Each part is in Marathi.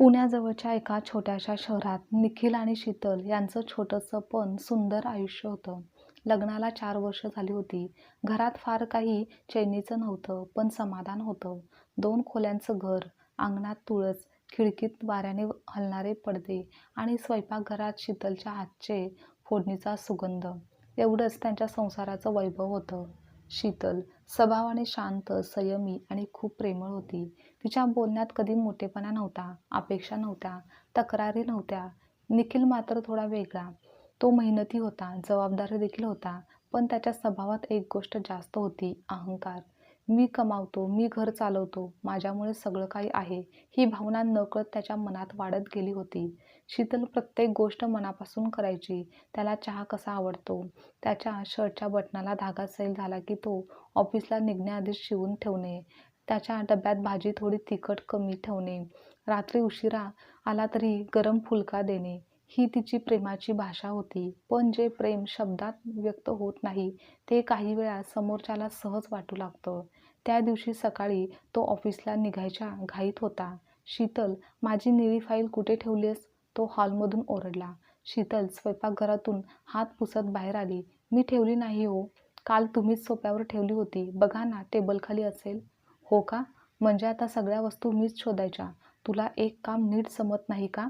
पुण्याजवळच्या एका छोट्याशा शहरात निखिल आणि शीतल यांचं छोटंसं पण सुंदर आयुष्य होतं. लग्नाला 4 वर्ष झाली होती. घरात फार काही चैनीचं नव्हतं, पण समाधान होतं. 2 खोल्यांचं घर, अंगणात तुळस, खिडकीत वाऱ्याने हलणारे पडदे आणि स्वयंपाकघरात शीतलच्या हातचे फोडणीचा सुगंध. एवढंच त्यांच्या संसाराचं वैभव होतं. शीतल स्वभावाने शांत, संयमी आणि खूप प्रेमळ होती. तिच्या बोलण्यात कधी मोठेपणा नव्हता, अपेक्षा नव्हत्या, तक्रारी नव्हत्या. निखिल मात्र थोडा वेगळा. तो मेहनती होता, जबाबदारी देखील होता, पण त्याच्या स्वभावात एक गोष्ट जास्त होती, अहंकार. मी कमावतो, मी घर चालवतो, माझ्यामुळे सगळं काही आहे, ही भावना नकळत त्याच्या मनात वाढत गेली होती. शीतल प्रत्येक गोष्ट मनापासून करायची. त्याला चहा कसा आवडतो, त्याच्या शर्टच्या बटनाला धागा सैल झाला की तो ऑफिसला निघण्याआधीच शिवून ठेवणे, त्याच्या डब्यात भाजी थोडी तिखट कमी ठेवणे, रात्री उशिरा आला तरी गरम फुलका देणे, ही तिची प्रेमाची भाषा होती. पण जे प्रेम शब्दात व्यक्त होत नाही, ते काही वेळा समोरच्याला सहज वाटू लागतं. त्या दिवशी सकाळी तो ऑफिसला निघायच्या घाईत होता. शीतल, माझी निळी फाईल कुठे ठेवलीस? तो हॉलमधून ओरडला. शीतल स्वयंपाकघरातून हात पुसत बाहेर आली. मी ठेवली नाही हो. काल तुम्हीच सोफ्यावर ठेवली होती. बघा ना, टेबलखाली असेल. हो का? म्हणजे आता सगळ्या वस्तू मीच शोधायच्या. तुला एक काम नीट जमत नाही का?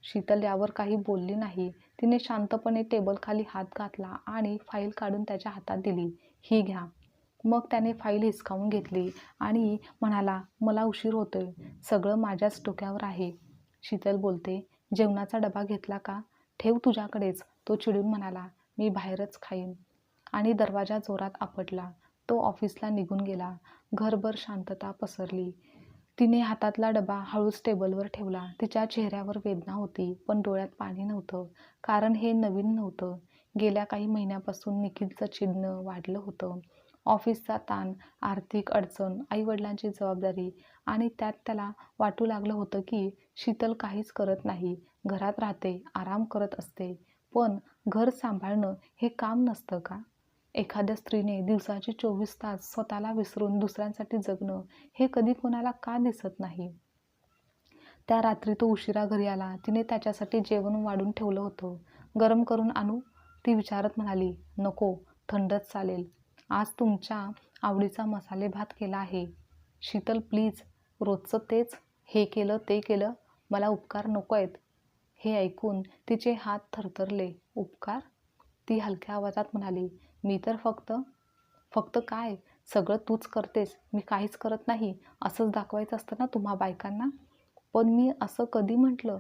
शीतल यावर काही बोलली नाही. तिने शांतपणे टेबलखाली हात घातला आणि फाईल काढून त्याच्या हातात दिली. ही घ्या. मग त्याने फाईल हिसकावून घेतली आणि म्हणाला, मला उशीर होतोय. सगळं माझ्याच डोक्यावर आहे. शीतल बोलते, जेवणाचा डबा घेतला का? ठेव तुझ्याकडेच. तो चिडून म्हणाला, मी बाहेरच खाईन. आणि दरवाजा जोरात आपटला. तो ऑफिसला निघून गेला. घरभर शांतता पसरली. तिने हातातला डबा हळूच टेबलवर ठेवला. तिच्या चेहऱ्यावर वेदना होती, पण डोळ्यात पाणी नव्हतं. कारण हे नवीन नव्हतं. गेल्या काही महिन्यापासून निखिलचं चिडणं वाढलं होतं. ऑफिसचा ताण, आर्थिक अडचण, आईवडिलांची जबाबदारी आणि त्यात त्याला वाटू लागलं होतं की शीतल काहीच करत नाही. घरात राहते, आराम करत असते. पण घर सांभाळणं हे काम नसतं का? एखाद्या स्त्रीने दिवसाचे 24 तास स्वतःला विसरून दुसऱ्यांसाठी जगणं हे कधी कोणाला का दिसत नाही? त्या रात्री तो उशिरा घरी आला. तिने त्याच्यासाठी जेवण वाढून ठेवलं होतं. गरम करून आणू? ती विचारत म्हणाली. नको, थंडच चालेल. आज तुमच्या आवडीचा मसाले भात केला आहे. शीतल प्लीज, रोजचं तेच, हे केलं ते केलं, मला उपकार नको आहेत. हे ऐकून तिचे हात थरथरले. उपकार? ती हलक्या आवाजात म्हणाली, मी तर फक्त फक्त काय? सगळं तूच करतेस, मी काहीच करत नाही, असंच दाखवायचं असतं ना तुम्हा बायकांना? पण मी असं कधी म्हटलं?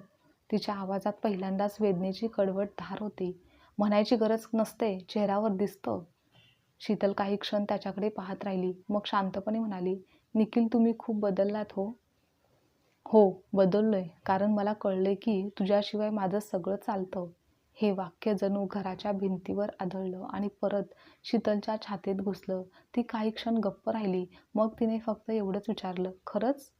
तिच्या आवाजात पहिल्यांदाच वेदनेची कडवट धार होती. म्हणायची गरज नसते, चेहऱ्यावर दिसतं. शीतल काही क्षण त्याच्याकडे पाहत राहिली. मग शांतपणे म्हणाली, निखिल तुम्ही खूप बदललात हो. हो, बदललोय. कारण मला कळलंय की तुझ्याशिवाय माझं सगळं चालतं. हे वाक्य जणू घराच्या भिंतीवर आदळलं आणि परत शीतलच्या छातीत घुसलं. ती काही क्षण गप्प राहिली. मग तिने फक्त एवढंच विचारलं, खरंच?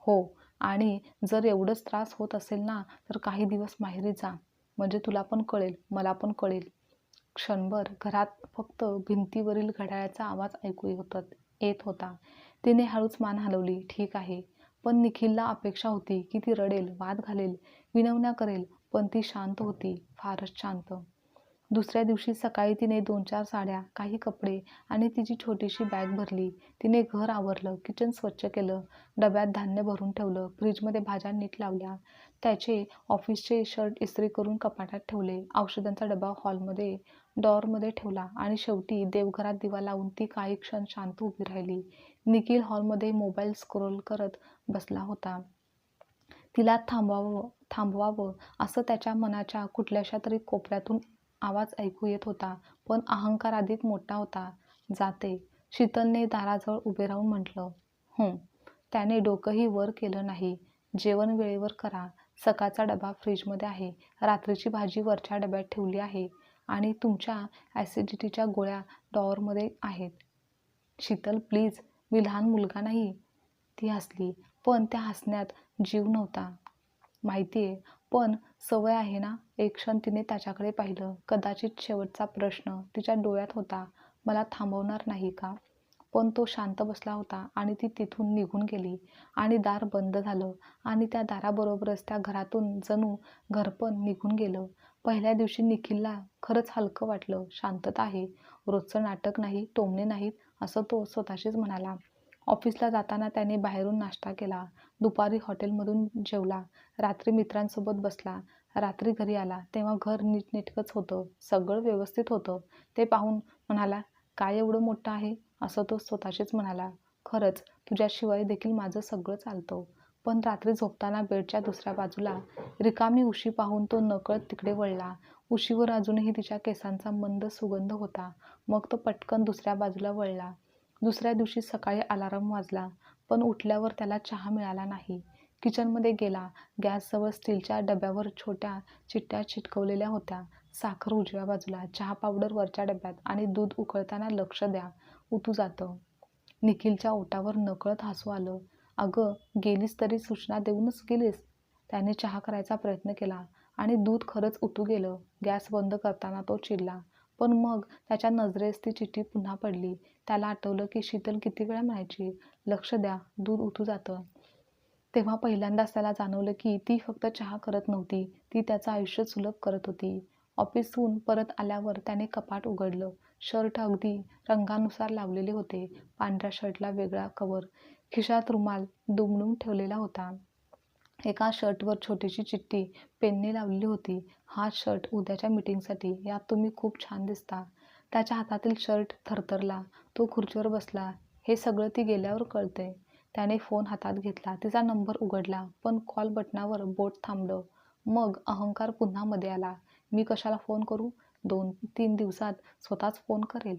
हो. आणि जर एवढंच त्रास होत असेल ना, तर काही दिवस माहेरी जा. म्हणजे तुला पण कळेल, मला पण कळेल. क्षणभर घरात फक्त भिंतीवरील घड्याळाचा आवाज ऐकू येत होता. तिने हळूच मान हलवली. ठीक आहे. पण निखिलला अपेक्षा होती की ती रडेल, वाद घालेल, विनवण्या करेल, पण ती शांत होती, फारच शांत. दुसऱ्या दिवशी सकाळी तिने 2-4 साड्या, काही कपडे आणि तिची छोटीशी बॅग भरली. तिने घर आवरलं, किचन स्वच्छ केलं, डब्यात धान्य भरून ठेवलं, फ्रीजमध्ये भाज्या नीट लावल्या. त्याचे ऑफिसचे शर्ट इस्त्री करून कपाटात ठेवले. औषधांचा डबा हॉलमध्ये ड्रॉअरमध्ये ठेवला आणि शेवटी देवघरात दिवा लावून ती काही क्षण शांत उभी राहिली. निखिल हॉलमध्ये मोबाईल स्क्रोल करत बसला होता. तिला थांबवावं असं त्याच्या मनाच्या कुठल्याशा तरी कोपऱ्यातून आवाज ऐकू येत होता, पण अहंकार अधिक मोठा होता. जाते. शीतलने दाराजवळ उभे राहून म्हटलं. त्याने डोकंही वर केलं नाही. जेवण वेळेवर करा. सकाळचा डबा फ्रीजमध्ये आहे. रात्रीची भाजी वरच्या डब्यात ठेवली आहे आणि तुमच्या ॲसिडिटीच्या गोळ्या ड्रॉअरमध्ये आहेत. शीतल प्लीज, मी लहान मुलगा नाही. ती हसली, पण त्या हसण्यात जीव नव्हता. माहितीये, पण सवय आहे ना. एक क्षण तिने त्याच्याकडे पाहिलं. कदाचित शेवटचा प्रश्न तिच्या डोळ्यात होता. मला थांबवणार नाही का? पण तो शांत बसला होता आणि ती तिथून निघून गेली आणि दार बंद झालं आणि त्या दाराबरोबरच त्या घरातून जणू घरपण निघून गेलं. पहिल्या दिवशी निखिलला खरंच हलकं वाटलं. शांतता आहे, रोजचं नाटक नाही, टोमणे नाहीत, असं तो स्वतःशीच म्हणाला. ऑफिसला जाताना त्याने बाहेरून नाश्ता केला, दुपारी हॉटेलमधून जेवला, रात्री मित्रांसोबत बसला. रात्री घरी आला तेव्हा घर नीटनेटकंच होतं, सगळं व्यवस्थित होतं. ते पाहून म्हणाला, काय एवढं मोठं आहे, असं तो स्वतःशीच म्हणाला. खरंच तुझ्याशिवाय देखील माझं सगळं चालतं. पण रात्री झोपताना बेडच्या दुसऱ्या बाजूला रिकामी उशी पाहून तो नकळत तिकडे वळला. उशीवर अजूनही तिच्या केसांचा मंद सुगंध होता. मग तो पटकन दुसऱ्या बाजूला वळला. दुसऱ्या दिवशी सकाळी अलार्म वाजला, पण उठल्यावर त्याला चहा मिळाला नाही. किचनमध्ये गेला. गॅसजवळ स्टीलच्या डब्यावर छोट्या चिठ्ठ्या चिटकवलेल्या होत्या. साखर उजव्या बाजूला, चहा पावडर वरच्या डब्यात आणि दूध उकळताना लक्ष द्या, उतू जातं. निखिलच्या ओठावर नकळत हसू आलं. अगं, गेलीस तरी सूचना देऊनच गेलीस. त्याने चहा करायचा प्रयत्न केला आणि दूध खरंच उतू गेलं. गॅस बंद करताना तो चिडला. पण मग त्याच्या नजरेस ती चिठ्ठी पुन्हा पडली. त्याला आठवलं की शीतल किती वेळा म्हणायची, लक्ष द्या, दूध उतू जातं. तेव्हा पहिल्यांदाच त्याला जाणवलं की ती फक्त चहा करत नव्हती, ती त्याचं आयुष्य सुलभ करत होती. ऑफिसहून परत आल्यावर त्याने कपाट उघडलं. शर्ट अगदी रंगानुसार लावलेले होते. पांढऱ्या शर्टला वेगळा कव्हर, खिशात रुमाल दुमडून ठेवलेला होता. एका शर्टवर छोटीशी चिठ्ठी पेनने लावलेली होती. हा शर्ट उद्याच्या मीटिंगसाठी, यात तुम्ही खूप छान दिसता. त्याच्या हातातील शर्ट थरथरला. तो खुर्चीवर बसला. हे सगळं ती गेल्यावर कळतंय. त्याने फोन हातात घेतला. तिचा नंबर उघडला, पण कॉल बटनावर बोट थांबलं. मग अहंकार पुन्हा मध्ये आला. मी कशाला फोन करू? 2-3 दिवसात स्वतःच फोन करेल.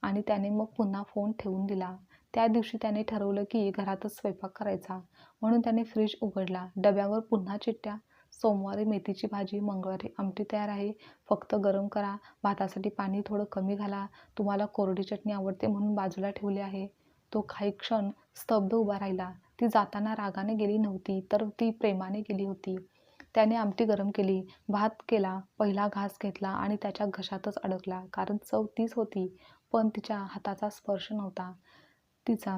आणि त्याने मग पुन्हा फोन ठेवून दिला. त्या दिवशी त्याने ठरवलं की घरातच स्वयंपाक करायचा. म्हणून त्याने फ्रीज उघडला. डब्यावर पुन्हा चिठ्ठ्या. सोमवारी मेथीची भाजी, मंगळवारी आमटी तयार आहे, फक्त गरम करा, भातासाठी पाणी थोडं कमी घाला, तुम्हाला कोरडी चटणी आवडते म्हणून बाजूला ठेवली आहे. तो काही क्षण स्तब्ध उभा राहिला. ती जाताना रागाने गेली नव्हती, तर ती प्रेमाने गेली होती. त्याने आमटी गरम केली, भात केला, पहिला घास घेतला आणि त्याच्या घशातच अडकला. कारण चव तीच होती, पण तिच्या हाताचा स्पर्श नव्हता. तिचा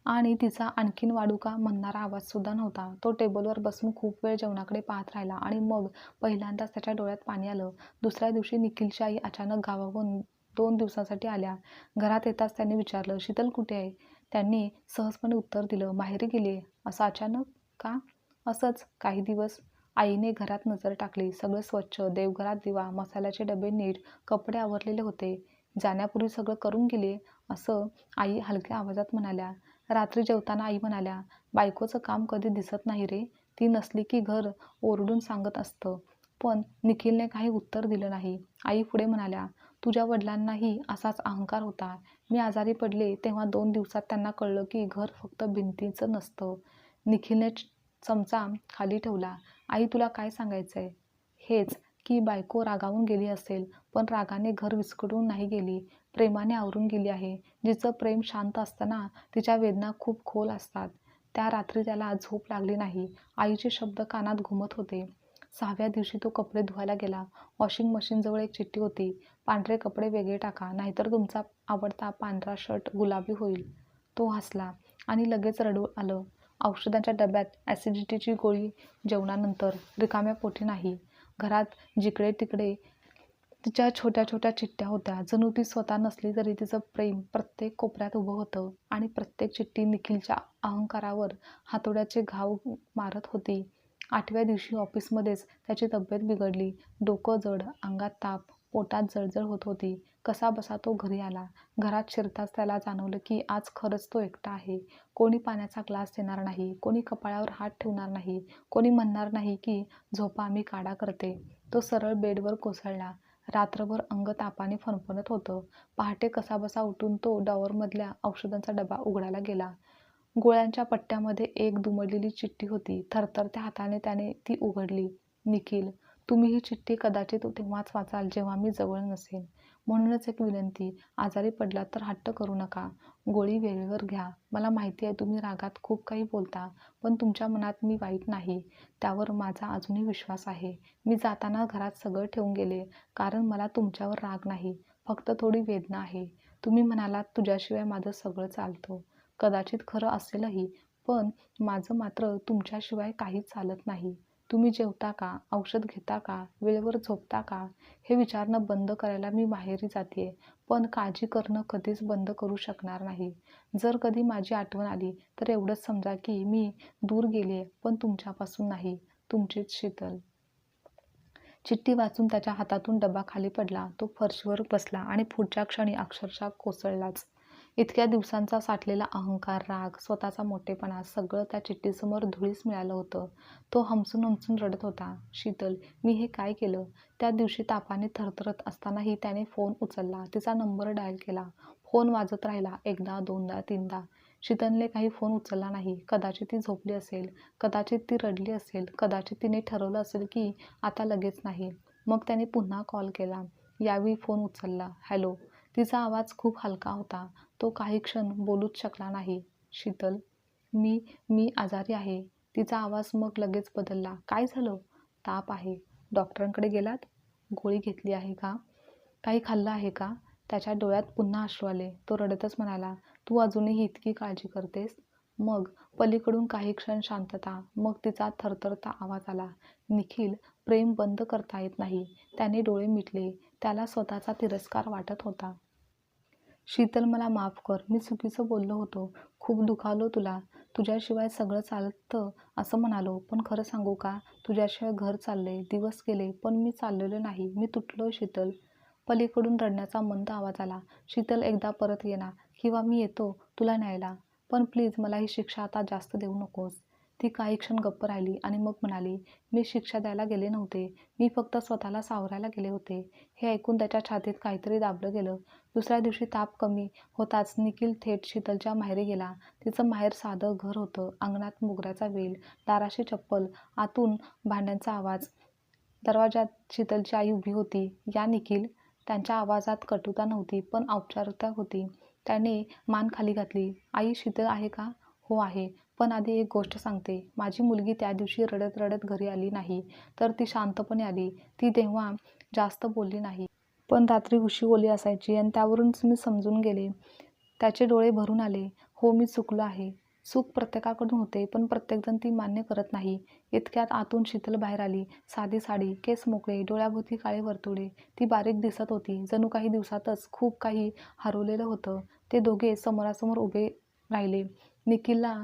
आणि तिचा आणखीन वाढू का म्हणणारा आवाजसुद्धा नव्हता. तो टेबलवर बसून खूप वेळ जेवणाकडे पाहत राहिला आणि मग पहिल्यांदाच त्याच्या डोळ्यात पाणी आलं. दुसऱ्या दिवशी निखिलची आई अचानक गावाहून 2 दिवसांसाठी आल्या. घरात येताच त्यांनी विचारलं, शीतल कुठे आहे? त्यांनी सहजपणे उत्तर दिलं, माहेरी गेली. असं अचानक का? असंच, काही दिवस. आईने घरात नजर टाकली. सगळं स्वच्छ, देवघरात दिवा, मसाल्याचे डबे नीट, कपडे आवरलेले होते. जाण्यापूर्वी सगळं करून गेली, असं आई हलक्या आवाजात म्हणाल्या. रात्री जेवताना आई म्हणाल्या, बायकोचं काम कधी दिसत नाही रे, ती नसली की घर ओरडून सांगत असतं. पण निखिलने काही उत्तर दिलं नाही. आई पुढे म्हणाल्या, तुझ्या वडिलांनाही असाच अहंकार होता. मी आजारी पडले तेव्हा 2 दिवसात त्यांना कळलं की घर फक्त भिंतीचं नसतं. निखिलने चमचा खाली ठेवला. आई तुला काय सांगायचंय? हेच की बायको रागावून गेली असेल, पण रागाने घर विस्कटून नाही गेली, प्रेमाने आवरून गेली आहे. जिचं प्रेम शांत असतं ना, तिच्या वेदना खूप खोल असतात. त्या रात्री त्याला झोप लागली नाही. आईचे शब्द कानात घुमत होते. 6व्या दिवशी तो कपडे धुवायला गेला. वॉशिंग मशीनजवळ एक चिठ्ठी होती. पांढरे कपडे वेगळे टाका, नाहीतर तुमचा आवडता पांढरा शर्ट गुलाबी होईल. तो हसला आणि लगेच रडू आलं. औषधांच्या डब्यात ॲसिडिटीची गोळी जेवणानंतर, रिकाम्या पोटी नाही. घरात जिकडे तिकडे तिच्या छोट्या छोट्या चिठ्ठ्या होत्या. जणू ती स्वतः नसली तरी तिचं प्रेम प्रत्येक कोपऱ्यात उभं होतं आणि प्रत्येक चिठ्ठी निखिलच्या अहंकारावर हातोड्याचे घाव मारत होती. 8व्या दिवशी ऑफिसमध्येच त्याची तब्येत बिघडली. डोकं जड, अंगात ताप, पोटात जळजळ होत होती. कसाबसा तो घरी आला. घरात शिरताच त्याला जाणवलं की आज खरंच तो एकटा आहे. कोणी पाण्याचा ग्लास देणार नाही, कोणी कपाळावर हात ठेवणार नाही, कोणी म्हणणार नाही की झोपा, मी काढा करते. तो सरळ बेडवर कोसळला. रात्रभर अंग तापाने फणफणत होतं. पहाटे कसाबसा उठून तो ड्रॉवरमधल्या औषधांचा डबा उघडायला गेला. गोळ्यांच्या पट्ट्यामध्ये एक दुमडलेली चिठ्ठी होती. थरथरत्या हाताने त्याने ती उघडली. निखिल, तुम्ही ही चिठ्ठी कदाचित तेव्हाच वाचाल जेव्हा मी जवळ नसेन. म्हणूनच एक विनंती, आजारी पडलात तर हट्ट करू नका. गोळी वेळेवर घ्या. मला माहिती आहे तुम्ही रागात खूप काही बोलता, पण तुमच्या मनात मी वाईट नाही, त्यावर माझा अजूनही विश्वास आहे. मी जाताना घरात सगळं ठेवून गेले, कारण मला तुमच्यावर राग नाही, फक्त थोडी वेदना आहे. तुम्ही म्हणालात तुझ्याशिवाय माझं सगळं चालतं. कदाचित खरं असेलही, पण माझं मात्र तुमच्याशिवाय काहीच चालत नाही. तुम्ही जेवता का? औषध घेता का? वेळेवर झोपता का? हे विचारणं बंद करायला मी माहेरी जातेय, पण काळजी करणं कधीच बंद करू शकणार नाही. जर कधी माझी आठवण आली तर एवढंच समजा की मी दूर गेलीये, पण तुमच्यापासून नाही. तुमचीच शीतल. चिठ्ठी वाचून त्याच्या हातातून डबा खाली पडला. तो फरशीवर बसला आणि पुढच्या क्षणी अक्षरशः कोसळलाच. इतक्या दिवसांचा साठलेला अहंकार, राग, स्वतःचा मोठेपणा सगळं त्या चिठ्ठीसमोर धुळीस मिळालं होतं. तो हमसून हमसून रडत होता. शीतल, मी हे काय केलं? त्या दिवशी तापाने थरथरत असतानाही त्याने फोन उचलला. तिचा नंबर डायल केला. फोन वाजत राहिला. एकदा, दोनदा, तीनदा. शीतलने काही फोन उचलला नाही. कदाचित ती झोपली असेल, कदाचित ती रडली असेल, कदाचित तिने ठरवलं असेल की आता लगेच नाही. मग त्याने पुन्हा कॉल केला. यावेळी फोन उचलला. हॅलो. तिचा आवाज खूप हलका होता. तो काही क्षण बोलूच शकला नाही. शीतल, मी मी आजारी आहे. तिचा आवाज मग लगेच बदलला. काय झालं? ताप आहे. डॉक्टरांकडे गेलात? गोळी घेतली आहे का? काही खाल्लं आहे का? त्याच्या डोळ्यात पुन्हा अश्रू आले. तो रडतच म्हणाला, तू अजूनही इतकी काळजी करतेस? मग पलीकडून काही क्षण शांतता. मग तिचा थरथरता आवाज आला. निखिल, प्रेम बंद करता येत नाही. त्याने डोळे मिटले. त्याला स्वतःचा तिरस्कार वाटत होता. शीतल, मला माफ कर. मी चुकीचं बोललो होतो. खूप दुखावलो तुला. तुझ्याशिवाय सगळं चालतं असं म्हणालो. पण खरं सांगू का? तुझ्याशिवाय घर चाललंय, दिवस गेले, पण मी चाललेलो नाही. मी तुटलोय शीतल. पलीकडून रडण्याचा मंद आवाज आला. शीतल, एकदा परत ये ना, किंवा मी येतो तुला न्यायला. पण प्लीज मला ही शिक्षा आता जास्त देऊ नकोस. ती काही क्षण गप्प राहिली आणि मग म्हणाली, मी शिक्षा द्यायला गेले नव्हते. मी फक्त स्वतःला सावरायला गेले होते. हे ऐकून त्याच्या छातीत काहीतरी दाबलं गेलं. दुसऱ्या दिवशी ताप कमी होताच निखिल थेट शीतलच्या माहेरी गेला. तिचं माहेर साधं घर होतं. अंगणात मोगऱ्याचा वेल, दाराशी चप्पल, आतून भांड्यांचा आवाज. दरवाजात शीतलची आई उभी होती. या निखिल. त्यांच्या आवाजात कटुता नव्हती, पण औपचारिकता होती. त्याने मान खाली घातली. आई, शीतल आहे का? हो आहे. पण आधी एक गोष्ट सांगते. माझी मुलगी त्या दिवशी रडत रडत घरी आली नाही, तर ती शांतपणे आली. ती तेव्हा जास्त बोलली नाही. पण रात्री उशी ओली असायची आणि त्यावरूनच मी समजून गेले. त्याचे डोळे भरून आले. हो, मी चुकलो आहे. चूक प्रत्येकाकडून होते, पण प्रत्येकजण ती मान्य करत नाही. इतक्यात आतून शीतल बाहेर आली. साधी साडी, केस मोकळे, डोळ्याभोवती काळे वर्तुळे. ती बारीक दिसत होती. जणू काही दिवसातच खूप काही हरवलेलं होतं. ते दोघे समोरासमोर उभे राहिले. निखिलला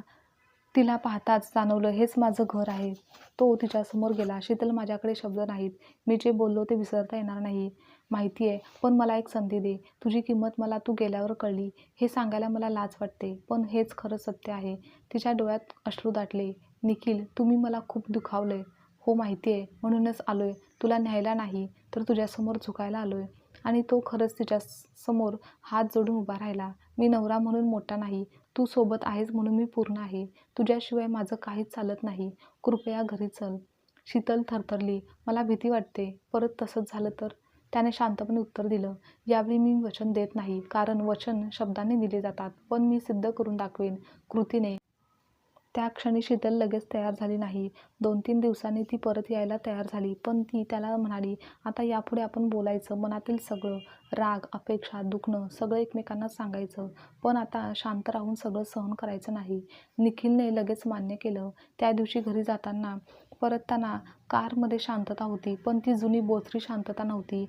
तिला पाहताच जाणवलं, हेच माझं घर आहे. तो तिच्यासमोर गेला. शीतल, माझ्याकडे शब्द नाहीत. मी जे बोललो ते विसरता येणार नाही. माहिती आहे, पण मला एक संधी दे. तुझी किंमत मला तू गेल्यावर कळली. हे सांगायला मला लाज वाटते, पण हेच खरं सत्य आहे. तिच्या डोळ्यात अश्रू दाटले. निखिल, तुम्ही मला खूप दुखावलंय. हो, माहिती आहे. म्हणूनच आलोय. तुला न्यायला नाही, तर तुझ्यासमोर झुकायला आलोय. आणि तो खरंच तिच्यासमोर हात जोडून उभा राहिला. मी नवरा म्हणून मोठा नाही. तू सोबत आहेस म्हणून मी पूर्ण आहे. तुझ्याशिवाय माझं काहीच चालत नाही. कृपया घरी चल. शीतल थरथरली. मला भीती वाटते. परत तसंच झालं तर? त्याने शांतपणे उत्तर दिलं. यावेळी मी वचन देत नाही, कारण वचन शब्दांनी दिले जातात, पण मी सिद्ध करून दाखवेन, कृतीने. त्या क्षणी शीतल लगेच तयार झाली नाही. 2-3 दिवसांनी ती परत यायला तयार झाली. पण ती त्याला म्हणाली, आता यापुढे आपण बोलायचं. मनातील सगळं, राग, अपेक्षा, दुखणं सगळं एकमेकांना सांगायचं. पण आता शांत राहून सगळं सहन करायचं नाही. निखिलने लगेच मान्य केलं. त्या दिवशी घरी जाताना परतताना कारमध्ये शांतता होती, पण ती जुनी बोचरी शांतता नव्हती.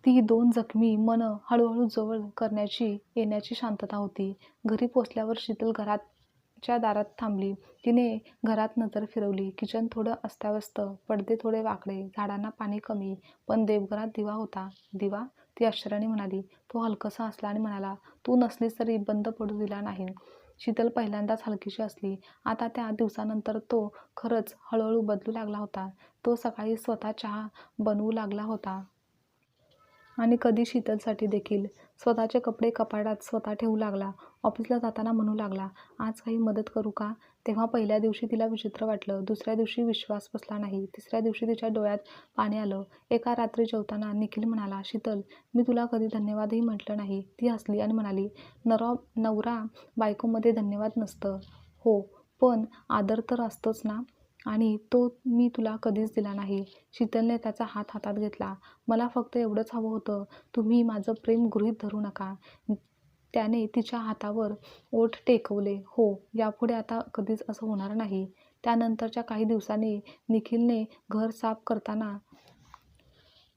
ती 2 जखमी मनं हळूहळू जवळ करण्याची येण्याची शांतता होती. घरी पोचल्यावर शीतल घराच्या दारात थांबली. तिने घरात नजर फिरवली. किचन थोडं अस्ताव्यस्त, पडदे थोडे वाकडे, झाडांना पाणी कमी, पण देवघरात दिवा होता. दिवा? ती आश्चर्याने म्हणाली. तो हलकसा हसला आणि म्हणाला, तू नसलीस तरी बंद पडू दिला नाही. शीतल पहिल्यांदाच हलकीशी हसली. आता त्या दिवसानंतर तो खरंच हळूहळू बदलू लागला होता. तो सकाळी स्वतः चहा बनवू लागला होता. आणि कधी शीतलसाठी देखील. स्वतःचे कपडे कपाटात स्वतः ठेवू लागला. ऑफिसला जाताना म्हणू लागला, आज काही मदत करू का? तेव्हा पहिल्या दिवशी तिला विचित्र वाटलं. दुसऱ्या दिवशी विश्वास बसला नाही. तिसऱ्या दिवशी तिच्या डोळ्यात पाणी आलं. एका रात्री जेवताना निखिल म्हणाला, शीतल, मी तुला कधी धन्यवादही म्हटलं नाही. ती हसली आणि म्हणाली, नवरा बायकोमध्ये धन्यवाद नसतं. हो, पण आदर तर असतोच ना. आणि तो मी तुला कधीच दिला नाही. शीतलने त्याचा हात हातात घेतला. मला फक्त एवढंच हवं होतं. तुम्ही माझं प्रेम गृहीत धरू नका. त्याने तिच्या हातावर ओठ टेकवले. हो, यापुढे आता कधीच असं होणार नाही. त्यानंतरच्या काही दिवसांनी निखिलने घर साफ करताना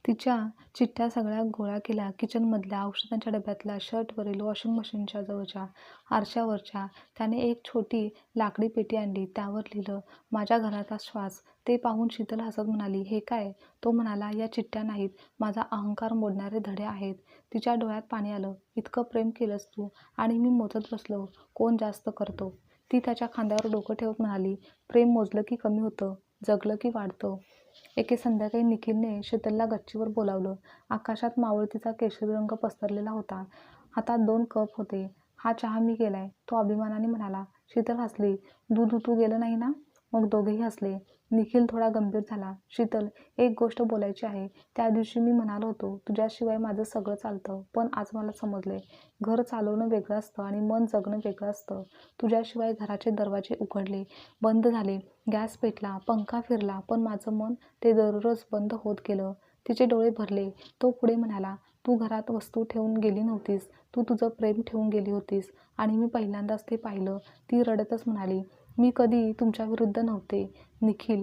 तिच्या चिठ्ठ्या सगळ्या गोळा केल्या. किचनमधल्या, औषधांच्या डब्यातल्या, शर्टवरील, वॉशिंग मशीनच्या जवळच्या, आरशावरच्या. त्याने एक छोटी लाकडी पेटी आणली. त्यावर लिहिलं, माझ्या घराचा श्वास. ते पाहून शीतल हसत म्हणाली, हे काय? तो म्हणाला, या चिठ्ठ्या नाहीत, माझा अहंकार मोडणारे धडे आहेत. तिच्या डोळ्यात पाणी आलं. इतकं प्रेम केलंस तू आणि मी मोजत बसलो, कोण जास्त करतो. ती त्याच्या खांद्यावर डोकं ठेवत म्हणाली, प्रेम मोजलं की कमी होतं, जगलं की वाढतं. एके संध्याकाळी निखिलने शीतलला गच्चीवर बोलावलं. आकाशात मावळतीचा केशरी रंग पसरलेला होता. हातात 2 कप होते. हा चहा मी केलाय, तो अभिमानाने म्हणाला. शीतल हसली. दूध उतू गेलं नाही ना? मग दोघेही हसले. निखिल थोडा गंभीर झाला. शीतल, एक गोष्ट बोलायची आहे. त्या दिवशी मी म्हणालो होतो, तुझ्याशिवाय माझं सगळं चालतं. पण आज मला समजले, घर चालवणं वेगळं असतं आणि मन जगणं वेगळं असतं. तुझ्याशिवाय घराचे दरवाजे उघडले, बंद झाले, गॅस पेटला, पंखा फिरला, पण माझं मन ते दररोज बंद होत गेलं. तिचे डोळे भरले. तो पुढे म्हणाला, तू घरात वस्तू ठेवून गेली नव्हतीस, तू तुझं प्रेम ठेवून गेली होतीस आणि मी पहिल्यांदाच ते पाहिलं. ती रडतच म्हणाली, मी कधी तुमच्याविरुद्ध नव्हते निखिल.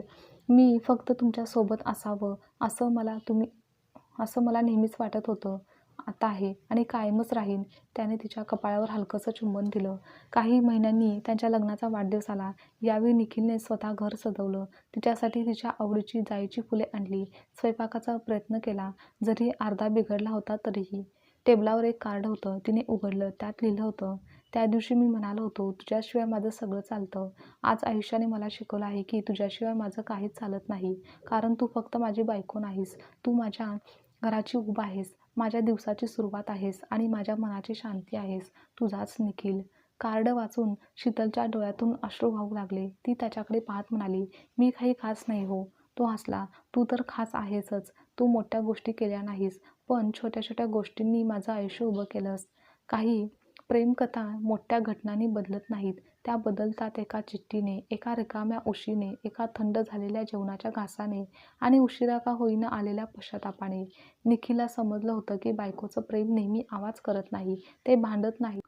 मी फक्त तुमच्यासोबत असावं असं मला नेहमीच वाटत होतं. आता आहे आणि कायमच राहीन. त्याने तिच्या कपाळावर हलकंसं चुंबन दिलं. काही महिन्यांनी त्यांच्या लग्नाचा वाढदिवस आला. यावेळी निखिलने स्वतः घर सजवलं. तिच्यासाठी तिच्या आवडीची जाईची फुले आणली. स्वयंपाकाचा प्रयत्न केला, जरी अर्धा बिघडला होता तरीही. टेबलावर एक कार्ड होतं. तिने उघडलं. त्यात लिहिलं होतं, त्या दिवशी मी म्हणालो होतो, तुझ्याशिवाय माझं सगळं चालतं. आज आयुष्याने मला शिकवलं आहे की तुझ्याशिवाय माझं काहीच चालत नाही. कारण तू फक्त माझी बायको नाहीस, तू माझ्या घराची उभ आहेस, माझ्या दिवसाची सुरुवात आहेस आणि माझ्या मनाची शांती आहेस. तुझाच निखिल. कार्ड वाचून शीतलच्या डोळ्यातून अश्रू वाहू लागले. ती त्याच्याकडे पाहत म्हणाली, मी काही खास नाही हो. तो हसला. तू तर खास आहेसच. तू मोठ्या गोष्टी केल्या नाहीस, पण छोट्या छोट्या गोष्टींनी माझं आयुष्य उभं केलंस. काही प्रेमकथा मोठ्या घटनांनी बदलत नाहीत, त्या बदलतात एका चिठ्ठीने, एका रिकाम्या उशीने, एका थंड झालेल्या जेवणाच्या घासाने आणि उशिरा का होईना आलेल्या पश्चातापाने. निखिलला समजलं होतं की बायकोचं प्रेम नेहमी आवाज करत नाही, ते भांडत नाही,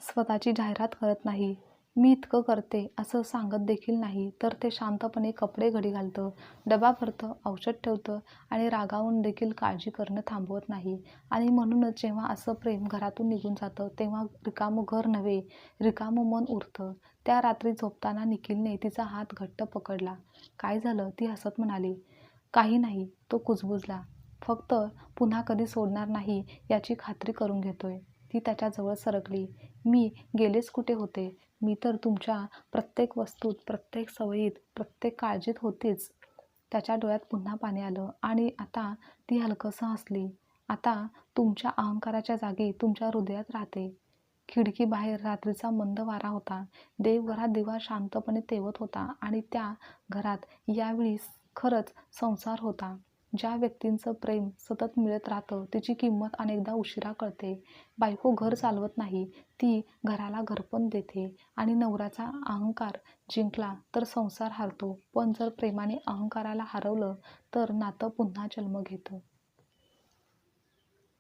स्वतःची जाहिरात करत नाही. मी इतकं करते असं सांगत देखील नाही, तर ते शांतपणे कपडे घडी घालतं, डबा भरतं, औषध ठेवतं आणि रागावून देखील काळजी करणं थांबवत नाही. आणि म्हणूनच जेव्हा असं प्रेम घरातून निघून जातं, तेव्हा रिकामं घर नव्हे, रिकामं मन उरतं. त्या रात्री झोपताना निखिलने तिचा हात घट्ट पकडला. काय झालं? ती हसत म्हणाली. काही नाही. तो कुजबुजला. फक्त पुन्हा कधी सोडणार नाही याची खात्री करून घेतोय. ती त्याच्याजवळ सरकली. मी गेलेच कुठे होते? मी तर तुमच्या प्रत्येक वस्तूत, प्रत्येक सवयीत, प्रत्येक काळजीत होतीच. त्याच्या डोळ्यात पुन्हा पाणी आलं आणि आता ती हलकंसं हसली. आता तुमच्या अहंकाराच्या जागी तुमच्या हृदयात राहते. खिडकीबाहेर रात्रीचा मंद वारा होता. देवघरात दिवा शांतपणे तेवत होता आणि त्या घरात यावेळी खरंच संसार होता. ज्या व्यक्तींचं प्रेम सतत मिळत राहतं, तिची किंमत अनेकदा उशिरा कळते. बायको घर चालवत नाही, ती घराला घरपण देते आणि नवऱ्याचा अहंकार जिंकला तर संसार हारतो, पण जर प्रेमाने अहंकाराला हरवलं तर नातं पुन्हा जन्म घेतं.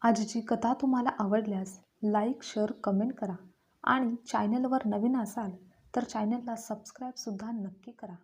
आजची कथा तुम्हाला आवडल्यास लाईक, शेअर, कमेंट करा आणि चॅनलवर नवीन असाल तर चॅनलला सबस्क्राईबसुद्धा नक्की करा.